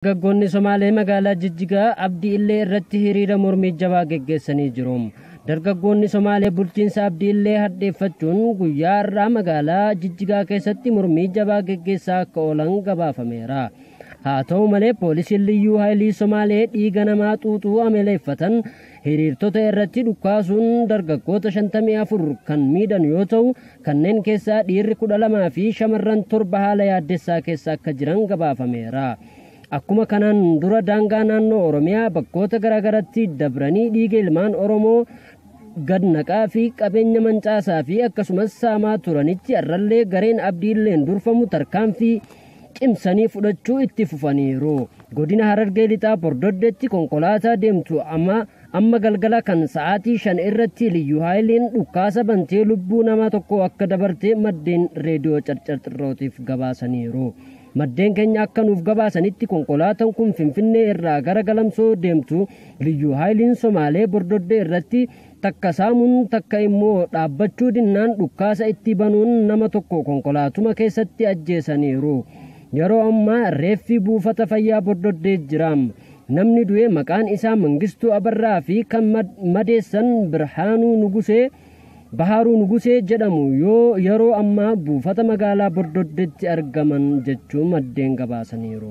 Dargaggoonni Somaalee magaalaa Jijjigaa Abdii Illee irratti hiriira mormii jabaa geggeessanii jiru. Dargaggoonni Somaalee bulchiinsa Abdii Illee hadheeffachuun guyyaa har'aa magaalaa Jijjigaa keessatti mormii jabaa geggeessaa akka oolan gabaafameera. Haa ta'u malee poolisiin liyyuu haayilii Somaalee dhiiga namaa xuuxuu amaleeffatan hiriirtota irratti dhukaasuun dargaggoota 54 kan miidhan yoo ta'u, kanneen keessaa dhiirri 12 fi shamarran 7 haala yaaddessaa keessa akka jiran gabaafameera. Akkuma kanaan dura daangaa naannoo Oromiyaa bakkoota garaagaratti dabranii dhiiga ilmaan Oromoo gad naqaa fi qabeenya mancaasaa fi akkasumas saamaa turanitti har'allee gareen Abdii Illeen durfamu tarkaanfii cimsanii fudhachuu itti fufaniiru. Godina Harargee Lixaa Bordoddeetti konkolaataa deemtu amma galgala kan sa'aatii 5 irratti liyyuu haayiliin dhukaasa bantee lubbuu nama tokko akka dabarte maddeen reediyoo Carcarxirrootiif gabaasaniiru. Maddeen keenya akka nuuf gabaasanitti konkolaataan kun Finfinnee irraa gara Galamsoo deemtu liyyuu haayiliin Somaalee Bordoddee irratti takka saamuun takka immoo dhaabbachuu dinnaan dhukaasa itti banuun nama tokko konkolaatuma keessatti ajjeesaniiru. Yeroo ammaa reeffi buufata fayyaa Bordoddee jira. Namni du'e maqaan isaa Mangistuu Abarraa fi kan madeessan Baharuu Nugusee jedhamu yeroo ammaa buufata magaalaa Bordoddeetti argaman jechuun maddeen gabaasaniiru.